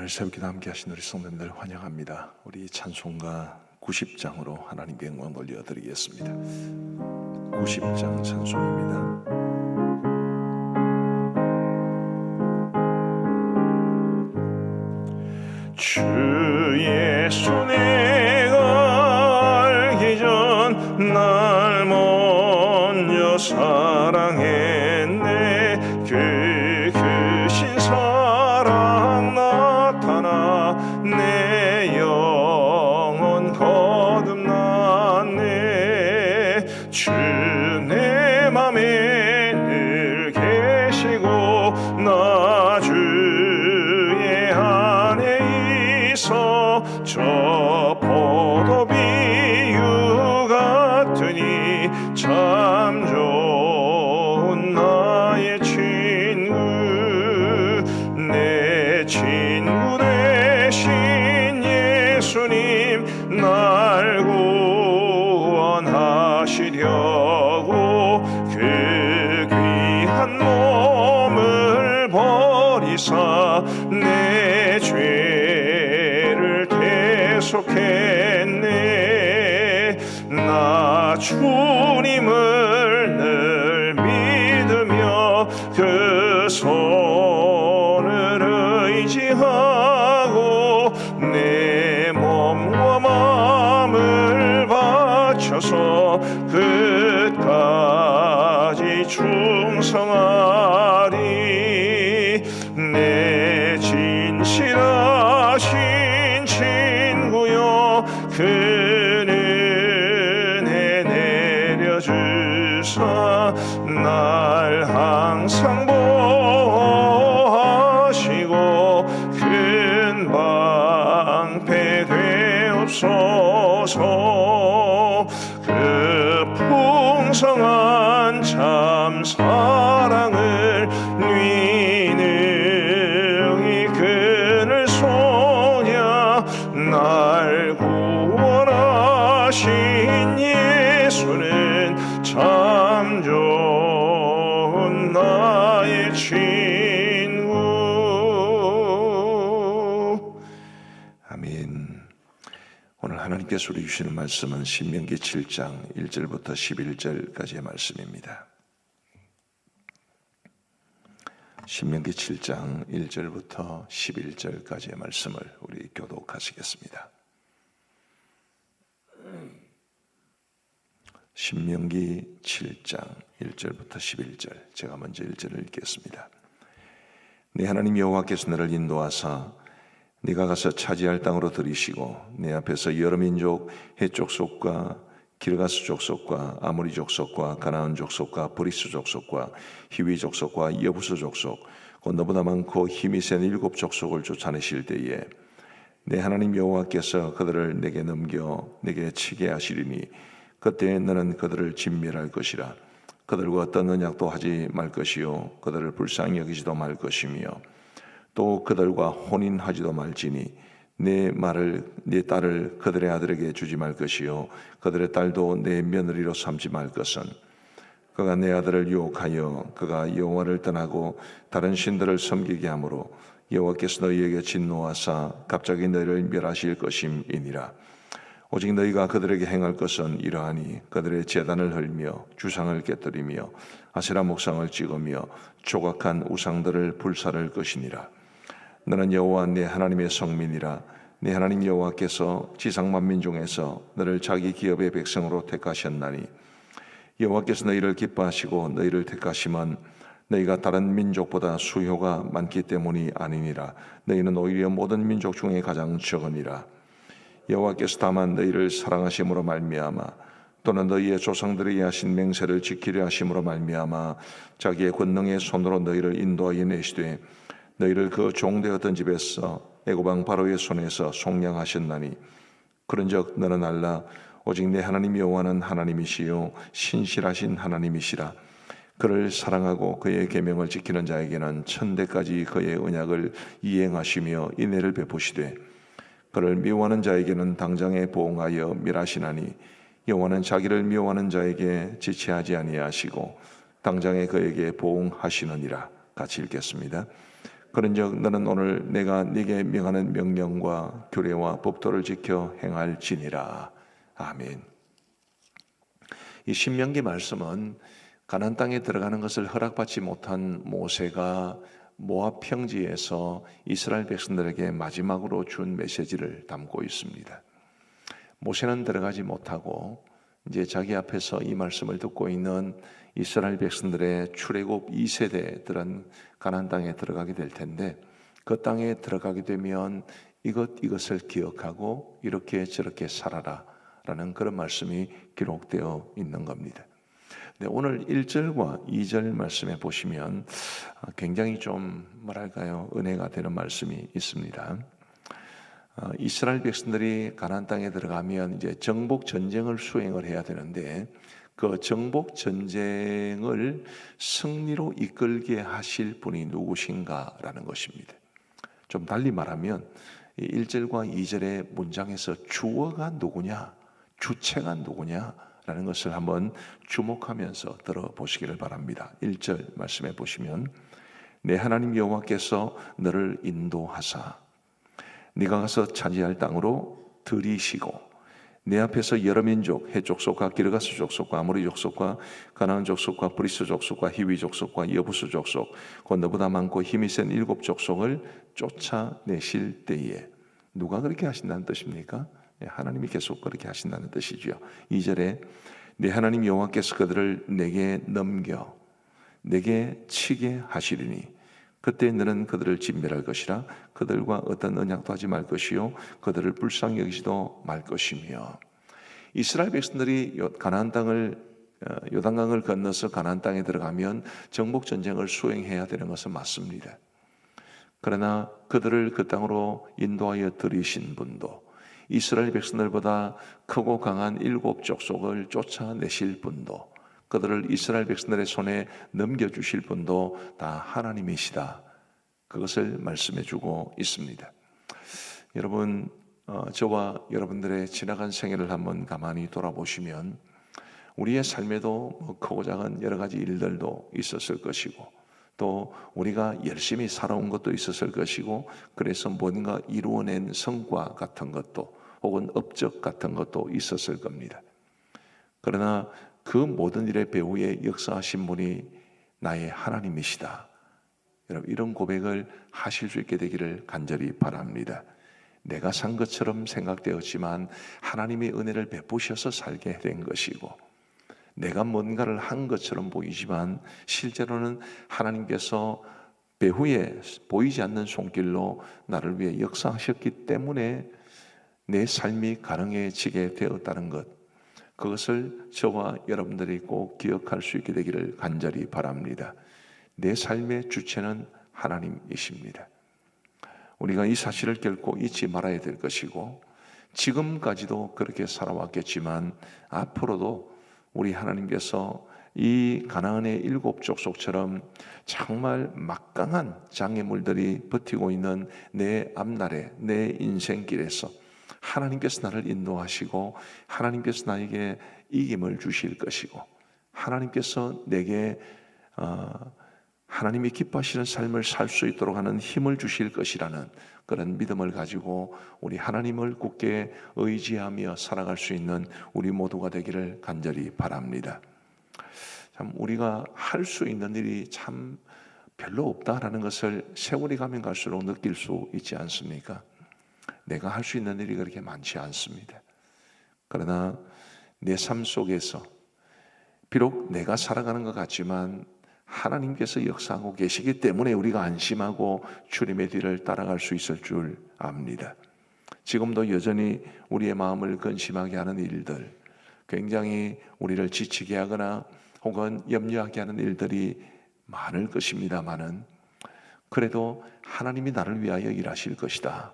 오늘 새벽기도 함께 하신 우리 성도님들 환영합니다. 우리 찬송가 90장으로 하나님께 영광 돌려드리겠습니다. 90장 찬송입니다. 주 예수 내가 알기 전 날 먼저 사랑했네. 그 크신 사랑 나타나 내 영혼 거듭났네. 주 내 맘에 늘 계시고 나 주의 안에 있어 저 포도 비유 같으니 참 좋은 나의 친구. 내 친구 되신 예수님 날 구원하시려고 그 귀한 몸을 버리사 내 죄를 대속했네. 나 주님을 늘 믿으며 그 손을 의지하고 내 몸과 마음을 바쳐서 끝까지 충성하리. 내 진실하신 친구여 그 은혜 내려주사 날 항상 보호하시고 큰 방패 되옵소서. 그 풍성한 참 사랑을 능히 그늘 속냐. 날 구원하신 예수는 참 좋은 나의 친구. 아멘. 오늘 하나님께서 우리 주시는 말씀은 신명기 7장 1절부터 11절까지의 말씀입니다. 신명기 7장 1절부터 11절까지의 말씀을 우리 교독하시겠습니다. 신명기 7장 1절부터 11절, 제가 먼저 1절을 읽겠습니다. 네 하나님 여호와께서 너를 인도하사 네가 가서 차지할 땅으로 들이시고 내 앞에서 여러 민족 헷 족속과 기르가스 족속과 아모리 족속과 가나안 족속과 브리스 족속과 히위 족속과 여부스 족속 곧 너보다 많고 힘이 센 7 족속을 쫓아내실 때에 내 하나님 여호와께서 그들을 내게 넘겨 내게 치게 하시리니 그때 너는 그들을 진멸할 것이라. 그들과 어떤 언약도 하지 말 것이요 그들을 불쌍히 여기지도 말 것이며 또 그들과 혼인하지도 말지니 내 딸을 그들의 아들에게 주지 말 것이요 그들의 딸도 내 며느리로 삼지 말 것은 그가 내 아들을 유혹하여 그가 여호와를 떠나고 다른 신들을 섬기게 하므로 여호와께서 너희에게 진노하사 갑자기 너희를 멸하실 것임이니라. 오직 너희가 그들에게 행할 것은 이러하니 그들의 제단을 헐며 주상을 깨뜨리며 아세라 목상을 찍으며 조각한 우상들을 불사를 것이니라. 너는 여호와 내 하나님의 성민이라. 내 하나님 여호와께서 지상 만민 중에서 너를 자기 기업의 백성으로 택하셨나니 여호와께서 너희를 기뻐하시고 너희를 택하심은 너희가 다른 민족보다 수효가 많기 때문이 아니니라. 너희는 오히려 모든 민족 중에 가장 적으니라. 여호와께서 다만 너희를 사랑하심으로 말미암아 또는 너희의 조상들에게 하신 맹세를 지키려 하심으로 말미암아 자기의 권능의 손으로 너희를 인도하여 내시되 너희를 그 종되었던 집에서 애굽 왕 바로의 손에서 속량하셨나니 그런즉 너는 알라. 오직 내 하나님 여호와는 하나님이시요 신실하신 하나님이시라. 그를 사랑하고 그의 계명을 지키는 자에게는 천대까지 그의 언약을 이행하시며 인애를 베푸시되 그를 미워하는 자에게는 당장에 보응하여 멸하시나니 여호와는 자기를 미워하는 자에게 지체하지 아니하시고 당장에 그에게 보응하시느니라. 같이 읽겠습니다. 그런즉 너는 오늘 내가 네게 명하는 명령과 규례와 법도를 지켜 행할지니라. 아멘. 이 신명기 말씀은 가나안 땅에 들어가는 것을 허락받지 못한 모세가 모압 평지에서 이스라엘 백성들에게 마지막으로 준 메시지를 담고 있습니다. 모세는 들어가지 못하고 이제 자기 앞에서 이 말씀을 듣고 있는 이스라엘 백성들의 출애굽 2세대들은 가나안 땅에 들어가게 될 텐데, 그 땅에 들어가게 되면 이것을 기억하고 이렇게 저렇게 살아라 라는 그런 말씀이 기록되어 있는 겁니다. 네, 오늘 1절과 2절 말씀에 보시면 굉장히 좀 은혜가 되는 말씀이 있습니다. 이스라엘 백성들이 가나안 땅에 들어가면 이제 정복 전쟁을 수행을 해야 되는데, 그 정복 전쟁을 승리로 이끌게 하실 분이 누구신가라는 것입니다. 좀 달리 말하면 1절과 2절의 문장에서 주어가 누구냐, 주체가 누구냐라는 것을 한번 주목하면서 들어보시기를 바랍니다. 1절 말씀해 보시면 내 하나님 여호와께서 너를 인도하사 네가 가서 차지할 땅으로 들이시고 내 앞에서 여러 민족, 헷 족속과 기르가스 족속과 아모리 족속과 가나안 족속과 브리스 족속과 히위 족속과 여부스 족속, 곧 너보다 많고 힘이 센 7 족속을 쫓아내실 때에, 누가 그렇게 하신다는 뜻입니까? 하나님이 계속 그렇게 하신다는 뜻이죠. 2절에 내 하나님 여호와께서 그들을 내게 넘겨 내게 치게 하시리니 그때 너는 그들을 진멸할 것이라. 그들과 어떤 언약도 하지 말 것이요 그들을 불쌍히 여기지도 말 것이며. 이스라엘 백성들이 가나안 땅을 요단강을 건너서 가나안 땅에 들어가면 정복 전쟁을 수행해야 되는 것은 맞습니다. 그러나 그들을 그 땅으로 인도하여 들이신 분도, 이스라엘 백성들보다 크고 강한 7 족속을 쫓아내실 분도, 그들을 이스라엘 백성들의 손에 넘겨주실 분도 다 하나님이시다. 그것을 말씀해 주고 있습니다. 여러분, 저와 여러분들의 지나간 생애를 한번 가만히 돌아보시면 우리의 삶에도 크고 작은 여러 가지 일들도 있었을 것이고, 또 우리가 열심히 살아온 것도 있었을 것이고, 그래서 뭔가 이루어낸 성과 같은 것도 혹은 업적 같은 것도 있었을 겁니다. 그러나 그 모든 일의 배후에 역사하신 분이 나의 하나님이시다. 여러분, 이런 고백을 하실 수 있게 되기를 간절히 바랍니다. 내가 산 것처럼 생각되었지만 하나님의 은혜를 베푸셔서 살게 된 것이고, 내가 뭔가를 한 것처럼 보이지만 실제로는 하나님께서 배후에 보이지 않는 손길로 나를 위해 역사하셨기 때문에 내 삶이 가능해지게 되었다는 것, 그것을 저와 여러분들이 꼭 기억할 수 있게 되기를 간절히 바랍니다. 내 삶의 주체는 하나님이십니다. 우리가 이 사실을 결코 잊지 말아야 될 것이고, 지금까지도 그렇게 살아왔겠지만 앞으로도 우리 하나님께서 이 가나안의 7 족속처럼 정말 막강한 장애물들이 버티고 있는 내 앞날에, 내 인생길에서 하나님께서 나를 인도하시고 하나님께서 나에게 이김을 주실 것이고, 하나님께서 내게 하나님이 기뻐하시는 삶을 살 수 있도록 하는 힘을 주실 것이라는 그런 믿음을 가지고 우리 하나님을 굳게 의지하며 살아갈 수 있는 우리 모두가 되기를 간절히 바랍니다. 참 우리가 할 수 있는 일이 참 별로 없다라는 것을 세월이 가면 갈수록 느낄 수 있지 않습니까? 내가 할 수 있는 일이 그렇게 많지 않습니다. 그러나 내 삶 속에서 비록 내가 살아가는 것 같지만 하나님께서 역사하고 계시기 때문에 우리가 안심하고 주님의 뒤를 따라갈 수 있을 줄 압니다. 지금도 여전히 우리의 마음을 근심하게 하는 일들, 굉장히 우리를 지치게 하거나 혹은 염려하게 하는 일들이 많을 것입니다마는, 그래도 하나님이 나를 위하여 일하실 것이다,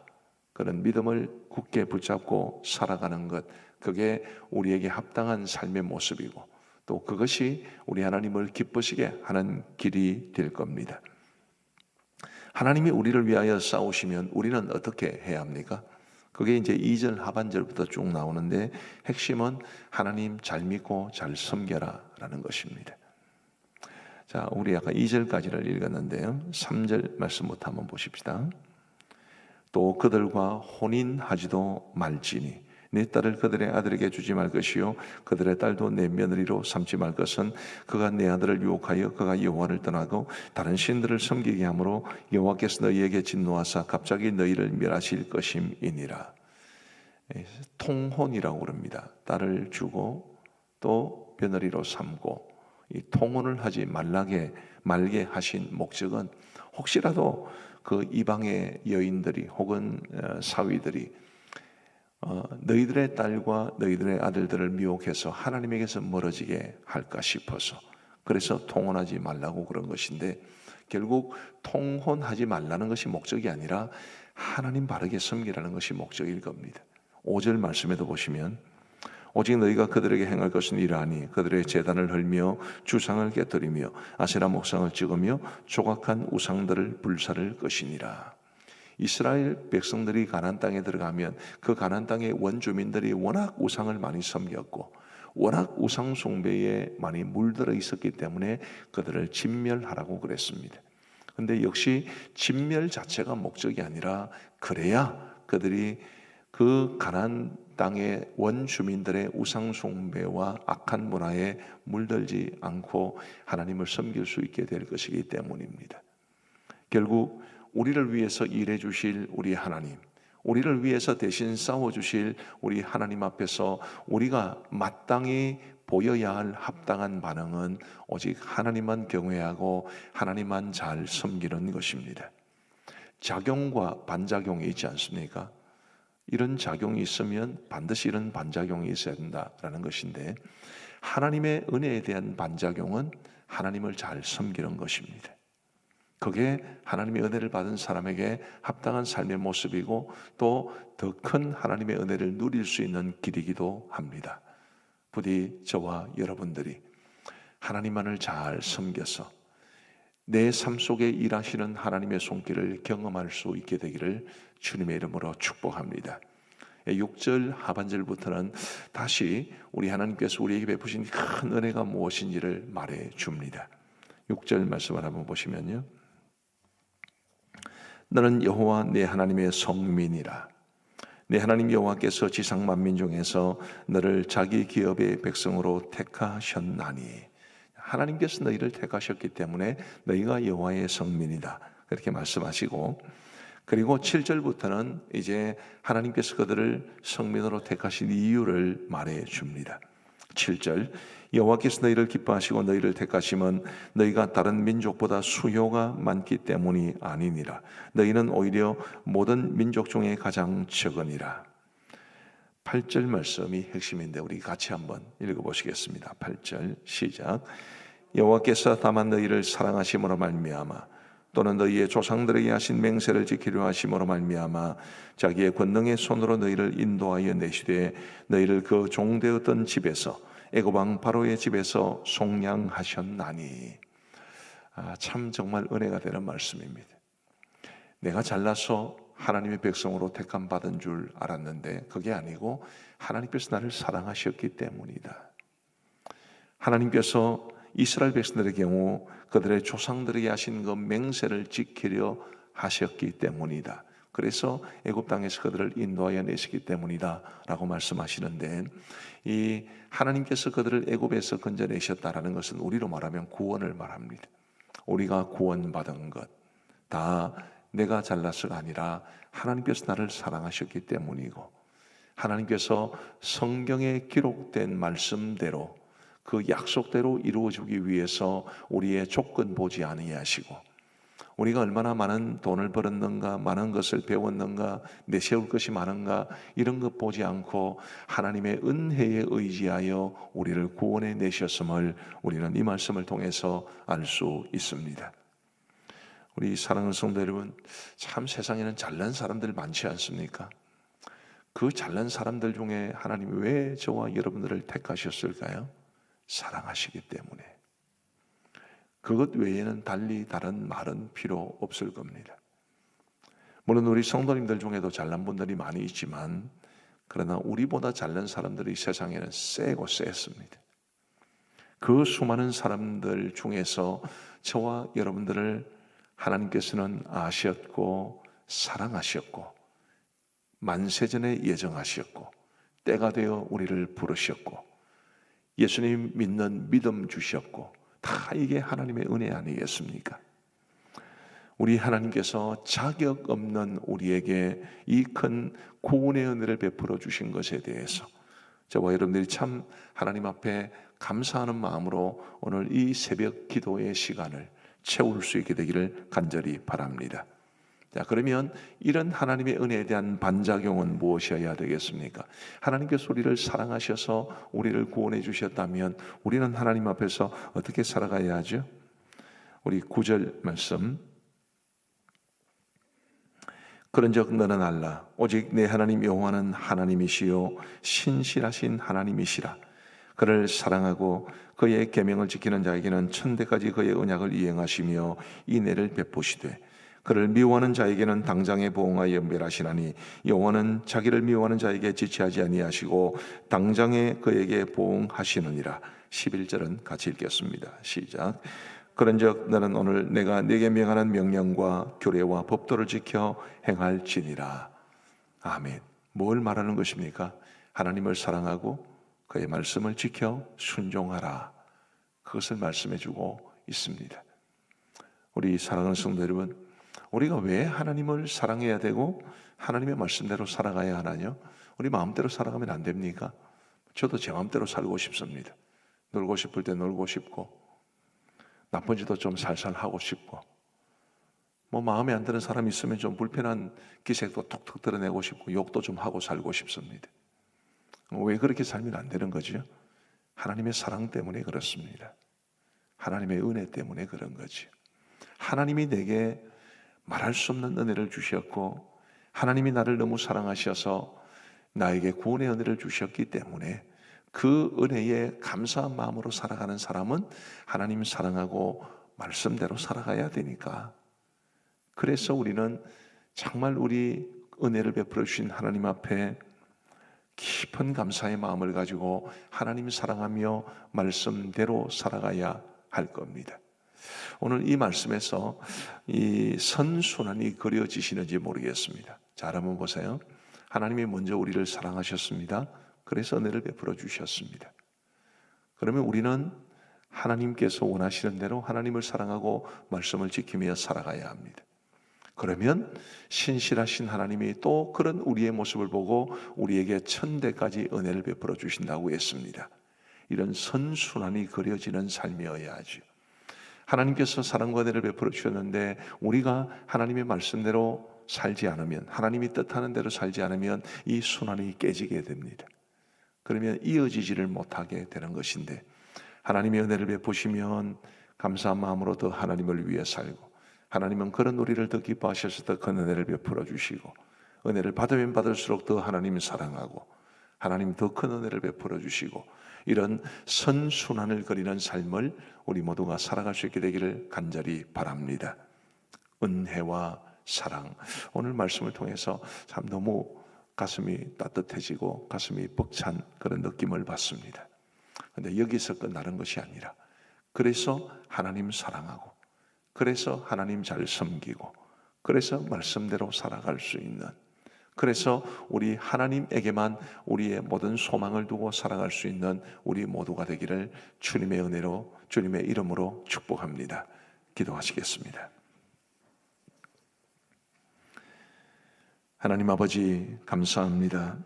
그런 믿음을 굳게 붙잡고 살아가는 것, 그게 우리에게 합당한 삶의 모습이고, 또 그것이 우리 하나님을 기쁘시게 하는 길이 될 겁니다. 하나님이 우리를 위하여 싸우시면 우리는 어떻게 해야 합니까? 그게 이제 2절 하반절부터 쭉 나오는데, 핵심은 하나님 잘 믿고 잘 섬겨라 라는 것입니다. 자, 우리 아까 2절까지를 읽었는데요. 3절 말씀부터 한번 보십시다. 또 그들과 혼인하지도 말지니 내 딸을 그들의 아들에게 주지 말 것이요 그들의 딸도 내 며느리로 삼지 말 것은 그가 내 아들을 유혹하여 그가 여호와를 떠나고 다른 신들을 섬기게 하므로 여호와께서 너희에게 진노하사 갑자기 너희를 멸하실 것임이니라. 통혼이라고 그럽니다. 딸을 주고 또 며느리로 삼고 이 통혼을 하지 말게 하신 목적은 혹시라도 그 이방의 여인들이 혹은 사위들이 너희들의 딸과 너희들의 아들들을 미혹해서 하나님에게서 멀어지게 할까 싶어서 그래서 통혼하지 말라고 그런 것인데 결국 통혼하지 말라는 것이 목적이 아니라 하나님 바르게 섬기라는 것이 목적일 겁니다. 5절 말씀에도 보시면 오직 너희가 그들에게 행할 것은 이러하니 그들의 제단을 헐며 주상을 깨뜨리며 아세라 목상을 찍으며 조각한 우상들을 불사를 것이니라. 이스라엘 백성들이 가나안 땅에 들어가면 그 가나안 땅의 원주민들이 워낙 우상을 많이 섬겼고 워낙 우상 숭배에 많이 물들어 있었기 때문에 그들을 진멸하라고 그랬습니다. 그런데 역시 진멸 자체가 목적이 아니라 그래야 그들이 그 가나안 땅의 원주민들의 우상 숭배와 악한 문화에 물들지 않고 하나님을 섬길 수 있게 될 것이기 때문입니다. 결국 우리를 위해서 일해 주실 우리 하나님, 우리를 위해서 대신 싸워 주실 우리 하나님 앞에서 우리가 마땅히 보여야 할 합당한 반응은 오직 하나님만 경외하고 하나님만 잘 섬기는 것입니다. 작용과 반작용이 있지 않습니까? 이런 작용이 있으면 반드시 이런 반작용이 있어야 된다라는 것인데 하나님의 은혜에 대한 반작용은 하나님을 잘 섬기는 것입니다. 그게 하나님의 은혜를 받은 사람에게 합당한 삶의 모습이고 또 더 큰 하나님의 은혜를 누릴 수 있는 길이기도 합니다. 부디 저와 여러분들이 하나님만을 잘 섬겨서 내 삶 속에 일하시는 하나님의 손길을 경험할 수 있게 되기를 주님의 이름으로 축복합니다. 6절 하반절부터는 다시 우리 하나님께서 우리에게 베푸신 큰 은혜가 무엇인지를 말해 줍니다. 6절 말씀을 한번 보시면요. 너는 여호와 내 하나님의 성민이라. 내 하나님 여호와께서 지상 만민 중에서 너를 자기 기업의 백성으로 택하셨나니. 하나님께서 너희를 택하셨기 때문에 너희가 여호와의 성민이다. 그렇게 말씀하시고 그리고 7절부터는 이제 하나님께서 그들을 성민으로 택하신 이유를 말해 줍니다. 7절 여호와께서 너희를 기뻐하시고 너희를 택하심은 너희가 다른 민족보다 수요가 많기 때문이 아니니라. 너희는 오히려 모든 민족 중에 가장 적으니라. 8절 말씀이 핵심인데 우리 같이 한번 읽어보시겠습니다. 8절 시작. 여호와께서 다만 너희를 사랑하심으로 말미암아 또는 너희의 조상들에게 하신 맹세를 지키려 하심으로 말미암아 자기의 권능의 손으로 너희를 인도하여 내시되 너희를 그 종되었던 집에서 애굽 왕 바로의 집에서 속량하셨나니. 참 정말 은혜가 되는 말씀입니다. 내가 잘나서 하나님의 백성으로 택함 받은 줄 알았는데 그게 아니고 하나님께서 나를 사랑하셨기 때문이다. 하나님께서 이스라엘 백성들의 경우 그들의 조상들에게 하신 그 맹세를 지키려 하셨기 때문이다. 그래서 애굽 땅에서 그들을 인도하여 내시기 때문이다 라고 말씀하시는데 이 하나님께서 그들을 애굽에서 건져내셨다라는 것은 우리로 말하면 구원을 말합니다. 우리가 구원받은 것 다 내가 잘나서가 아니라 하나님께서 나를 사랑하셨기 때문이고 하나님께서 성경에 기록된 말씀대로 그 약속대로 이루어지기 위해서 우리의 조건 보지 아니하시고 우리가 얼마나 많은 돈을 벌었는가 많은 것을 배웠는가 내세울 것이 많은가 이런 것 보지 않고 하나님의 은혜에 의지하여 우리를 구원해 내셨음을 우리는 이 말씀을 통해서 알 수 있습니다. 우리 사랑하는 성도 여러분, 참 세상에는 잘난 사람들 많지 않습니까? 그 잘난 사람들 중에 하나님이 왜 저와 여러분들을 택하셨을까요? 사랑하시기 때문에. 그것 외에는 달리 다른 말은 필요 없을 겁니다. 물론 우리 성도님들 중에도 잘난 분들이 많이 있지만 그러나 우리보다 잘난 사람들이 세상에는 세고 셌습니다. 그 수많은 사람들 중에서 저와 여러분들을 하나님께서는 아셨고 사랑하셨고 만세전에 예정하셨고 때가 되어 우리를 부르셨고 예수님 믿는 믿음 주셨고 다 이게 하나님의 은혜 아니겠습니까? 우리 하나님께서 자격 없는 우리에게 이 큰 구원의 은혜를 베풀어 주신 것에 대해서 저와 여러분들이 참 하나님 앞에 감사하는 마음으로 오늘 이 새벽 기도의 시간을 채울 수 있게 되기를 간절히 바랍니다. 자, 그러면 이런 하나님의 은혜에 대한 반작용은 무엇이어야 되겠습니까? 하나님께서 우리를 사랑하셔서 우리를 구원해 주셨다면 우리는 하나님 앞에서 어떻게 살아가야 하죠? 우리 9절 말씀, 그런즉 너는 알라 오직 내 하나님 여호와는 하나님이시요 신실하신 하나님이시라. 그를 사랑하고 그의 계명을 지키는 자에게는 천대까지 그의 언약을 이행하시며 인애를 베푸시되 그를 미워하는 자에게는 당장에 보응하여 멸하시나니 여호와는 자기를 미워하는 자에게 지체하지 아니하시고 당장에 그에게 보응하시느니라. 11절은 같이 읽겠습니다. 시작. 그런즉 너는 오늘 내가 네게 명하는 명령과 규례와 법도를 지켜 행할지니라. 아멘. 뭘 말하는 것입니까? 하나님을 사랑하고 그의 말씀을 지켜 순종하라. 그것을 말씀해 주고 있습니다. 우리 사랑하는 성도 여러분, 우리가 왜 하나님을 사랑해야 되고 하나님의 말씀대로 살아가야 하나요? 우리 마음대로 살아가면 안 됩니까? 저도 제 마음대로 살고 싶습니다. 놀고 싶을 때 놀고 싶고 나쁜 짓도 좀 살살 하고 싶고 뭐 마음에 안 드는 사람이 있으면 좀 불편한 기색도 톡톡 드러내고 싶고 욕도 좀 하고 살고 싶습니다. 왜 그렇게 살면 안 되는 거죠? 하나님의 사랑 때문에 그렇습니다. 하나님의 은혜 때문에 그런 거지. 하나님이 내게 말할 수 없는 은혜를 주셨고 하나님이 나를 너무 사랑하셔서 나에게 구원의 은혜를 주셨기 때문에 그 은혜에 감사한 마음으로 살아가는 사람은 하나님 사랑하고 말씀대로 살아가야 되니까. 그래서 우리는 정말 우리 은혜를 베풀어 주신 하나님 앞에 깊은 감사의 마음을 가지고 하나님 사랑하며 말씀대로 살아가야 할 겁니다. 오늘 이 말씀에서 이 선순환이 그려지시는지 모르겠습니다. 잘 한번 보세요. 하나님이 먼저 우리를 사랑하셨습니다. 그래서 은혜를 베풀어 주셨습니다. 그러면 우리는 하나님께서 원하시는 대로 하나님을 사랑하고 말씀을 지키며 살아가야 합니다. 그러면 신실하신 하나님이 또 그런 우리의 모습을 보고 우리에게 천대까지 은혜를 베풀어 주신다고 했습니다. 이런 선순환이 그려지는 삶이어야 하죠. 하나님께서 사랑과 은혜를 베풀어 주셨는데 우리가 하나님의 말씀대로 살지 않으면, 하나님이 뜻하는 대로 살지 않으면 이 순환이 깨지게 됩니다. 그러면 이어지지를 못하게 되는 것인데 하나님의 은혜를 베푸시면 감사한 마음으로 더 하나님을 위해 살고 하나님은 그런 우리를 더 기뻐하셔서 더 큰 은혜를 베풀어 주시고 은혜를 받으면 받을수록 더 하나님을 사랑하고 하나님 더 큰 은혜를 베풀어 주시고 이런 선순환을 그리는 삶을 우리 모두가 살아갈 수 있게 되기를 간절히 바랍니다. 은혜와 사랑, 오늘 말씀을 통해서 참 너무 가슴이 따뜻해지고 가슴이 벅찬 그런 느낌을 받습니다. 그런데 여기서 끝나는 것이 아니라 그래서 하나님 사랑하고 그래서 하나님 잘 섬기고 그래서 말씀대로 살아갈 수 있는, 그래서 우리 하나님에게만 우리의 모든 소망을 두고 살아갈 수 있는 우리 모두가 되기를 주님의 은혜로 주님의 이름으로 축복합니다. 기도하시겠습니다. 하나님 아버지 감사합니다.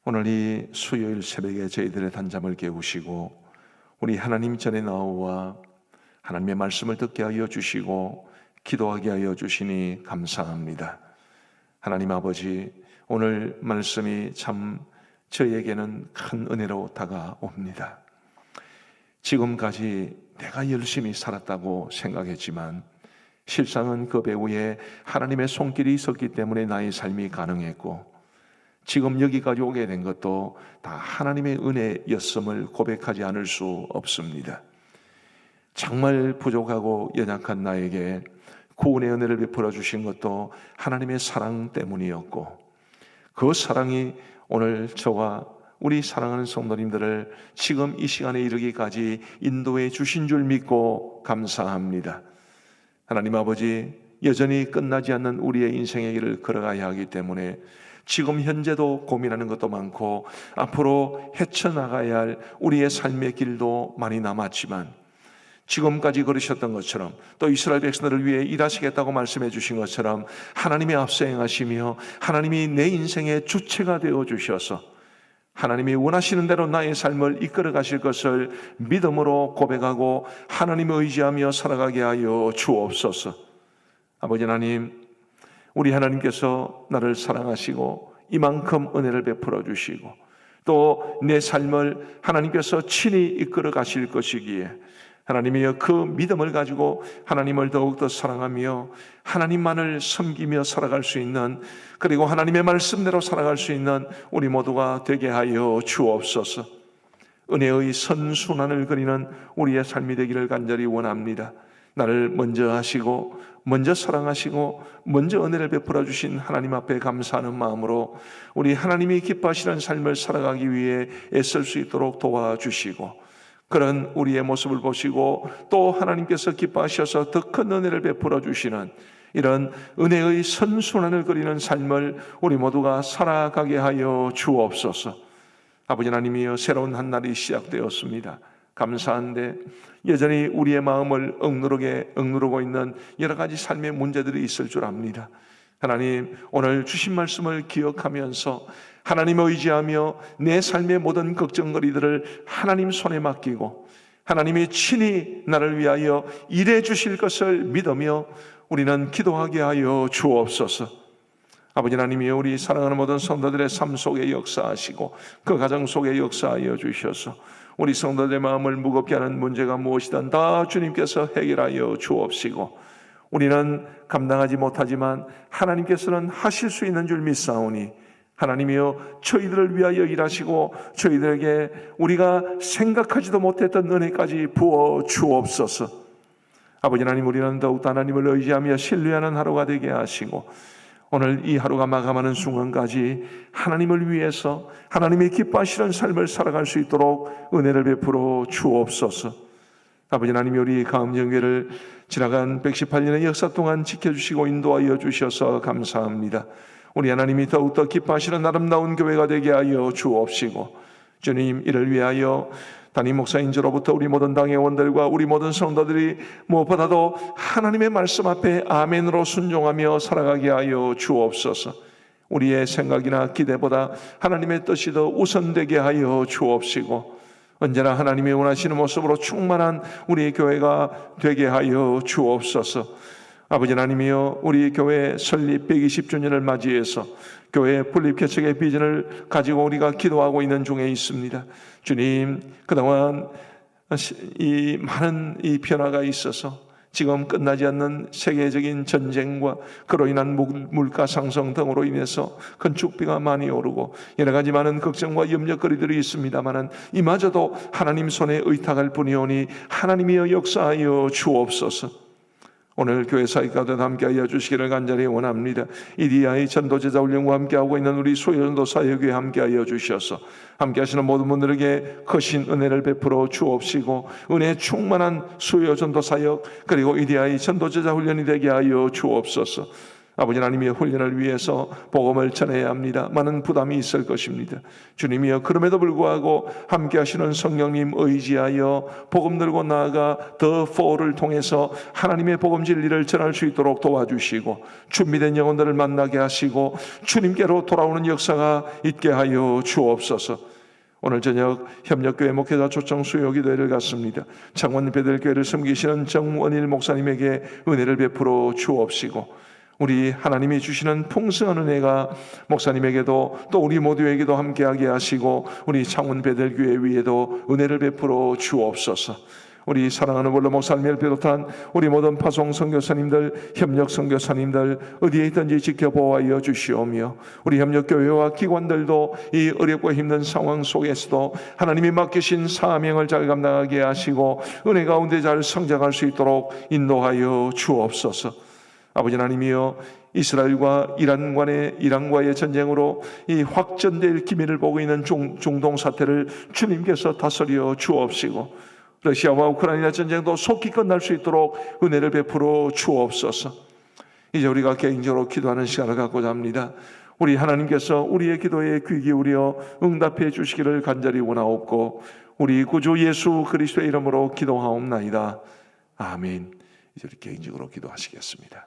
오늘 이 수요일 새벽에 저희들의 단잠을 깨우시고 우리 하나님 전에 나와 하나님의 말씀을 듣게 하여 주시고 기도하게 하여 주시니 감사합니다. 하나님 아버지, 오늘 말씀이 참 저에게는 큰 은혜로 다가옵니다. 지금까지 내가 열심히 살았다고 생각했지만 실상은 그 배후에 하나님의 손길이 있었기 때문에 나의 삶이 가능했고 지금 여기까지 오게 된 것도 다 하나님의 은혜였음을 고백하지 않을 수 없습니다. 정말 부족하고 연약한 나에게 구원의 은혜를 베풀어 주신 것도 하나님의 사랑 때문이었고 그 사랑이 오늘 저와 우리 사랑하는 성도님들을 지금 이 시간에 이르기까지 인도해 주신 줄 믿고 감사합니다. 하나님 아버지, 여전히 끝나지 않는 우리의 인생의 길을 걸어가야 하기 때문에 지금 현재도 고민하는 것도 많고 앞으로 헤쳐나가야 할 우리의 삶의 길도 많이 남았지만 지금까지 걸으셨던 것처럼 또 이스라엘 백성들을 위해 일하시겠다고 말씀해 주신 것처럼 하나님의 앞서 행하시며 하나님이 내 인생의 주체가 되어 주셔서 하나님이 원하시는 대로 나의 삶을 이끌어 가실 것을 믿음으로 고백하고 하나님을 의지하며 살아가게 하여 주옵소서. 아버지 하나님, 우리 하나님께서 나를 사랑하시고 이만큼 은혜를 베풀어 주시고 또 내 삶을 하나님께서 친히 이끌어 가실 것이기에 하나님이여 그 믿음을 가지고 하나님을 더욱더 사랑하며 하나님만을 섬기며 살아갈 수 있는, 그리고 하나님의 말씀대로 살아갈 수 있는 우리 모두가 되게 하여 주옵소서. 은혜의 선순환을 그리는 우리의 삶이 되기를 간절히 원합니다. 나를 먼저 하시고 먼저 사랑하시고 먼저 은혜를 베풀어 주신 하나님 앞에 감사하는 마음으로 우리 하나님이 기뻐하시는 삶을 살아가기 위해 애쓸 수 있도록 도와주시고, 그런 우리의 모습을 보시고 또 하나님께서 기뻐하셔서 더 큰 은혜를 베풀어 주시는 이런 은혜의 선순환을 그리는 삶을 우리 모두가 살아가게 하여 주옵소서. 아버지 하나님이여, 새로운 한 날이 시작되었습니다. 감사한데 여전히 우리의 마음을 억누르고 있는 여러 가지 삶의 문제들이 있을 줄 압니다. 하나님, 오늘 주신 말씀을 기억하면서 하나님을 의지하며 내 삶의 모든 걱정거리들을 하나님 손에 맡기고 하나님이 친히 나를 위하여 일해 주실 것을 믿으며 우리는 기도하게 하여 주옵소서. 아버지 하나님이여, 우리 사랑하는 모든 성도들의 삶 속에 역사하시고 그 가정 속에 역사하여 주셔서 우리 성도들의 마음을 무겁게 하는 문제가 무엇이든 다 주님께서 해결하여 주옵시고, 우리는 감당하지 못하지만 하나님께서는 하실 수 있는 줄 믿사오니 하나님이여, 저희들을 위하여 일하시고 저희들에게 우리가 생각하지도 못했던 은혜까지 부어 주옵소서. 아버지 하나님, 우리는 더욱더 하나님을 의지하며 신뢰하는 하루가 되게 하시고 오늘 이 하루가 마감하는 순간까지 하나님을 위해서 하나님이 기뻐하시는 삶을 살아갈 수 있도록 은혜를 베풀어 주옵소서. 아버지 하나님이 우리 가음정교회를 지나간 118년의 역사 동안 지켜주시고 인도하여 주셔서 감사합니다. 우리 하나님이 더욱더 기뻐하시는 아름다운 교회가 되게 하여 주옵시고, 주님, 이를 위하여 담임 목사인지로부터 우리 모든 당회원들과 우리 모든 성도들이 무엇보다도 하나님의 말씀 앞에 아멘으로 순종하며 살아가게 하여 주옵소서. 우리의 생각이나 기대보다 하나님의 뜻이 더 우선되게 하여 주옵시고 언제나 하나님이 원하시는 모습으로 충만한 우리 교회가 되게 하여 주옵소서. 아버지 하나님이여, 우리 교회 설립 120주년을 맞이해서 교회 분립개척의 비전을 가지고 우리가 기도하고 있는 중에 있습니다. 주님, 그동안 이 많은 이 변화가 있어서 지금 끝나지 않는 세계적인 전쟁과 그로 인한 물가 상승 등으로 인해서 건축비가 많이 오르고 여러 가지 많은 걱정과 염려거리들이 있습니다마는 이마저도 하나님 손에 의탁할 뿐이오니 하나님이여 역사하여 주옵소서. 오늘 교회 사역 가운데 함께하여 주시기를 간절히 원합니다. EDI 전도제자 훈련과 함께하고 있는 우리 수요전도 사역에 함께하여 주셔서 함께하시는 모든 분들에게 크신 은혜를 베풀어 주옵시고 은혜 충만한 수요전도 사역 그리고 EDI 전도제자 훈련이 되게 하여 주옵소서. 아버지 하나님의 훈련을 위해서 복음을 전해야 합니다. 많은 부담이 있을 것입니다. 주님이여, 그럼에도 불구하고 함께 하시는 성령님 의지하여 복음 들고 나아가 더 4를 통해서 하나님의 복음 진리를 전할 수 있도록 도와주시고 준비된 영혼들을 만나게 하시고 주님께로 돌아오는 역사가 있게 하여 주옵소서. 오늘 저녁 협력교회 목회자 초청 수요 기도회를 갖습니다. 창원 베들교회를 섬기시는 정원일 목사님에게 은혜를 베풀어 주옵시고 우리 하나님이 주시는 풍성한 은혜가 목사님에게도 또 우리 모두에게도 함께하게 하시고 우리 창원 베들교회 위에도 은혜를 베풀어 주옵소서. 우리 사랑하는 원로 목사님을 비롯한 우리 모든 파송 선교사님들, 협력 선교사님들 어디에 있든지 지켜보아여 주시오며 우리 협력교회와 기관들도 이 어렵고 힘든 상황 속에서도 하나님이 맡기신 사명을 잘 감당하게 하시고 은혜 가운데 잘 성장할 수 있도록 인도하여 주옵소서. 아버지 하나님이여, 이스라엘과 이란과의 전쟁으로 이 확전될 기미를 보고 있는 중동 사태를 주님께서 다스려 주옵시고, 러시아와 우크라이나 전쟁도 속히 끝날 수 있도록 은혜를 베풀어 주옵소서. 이제 우리가 개인적으로 기도하는 시간을 갖고자 합니다. 우리 하나님께서 우리의 기도에 귀 기울여 응답해 주시기를 간절히 원하옵고, 우리 구주 예수 그리스도의 이름으로 기도하옵나이다. 아멘. 이제 우리 개인적으로 기도하시겠습니다.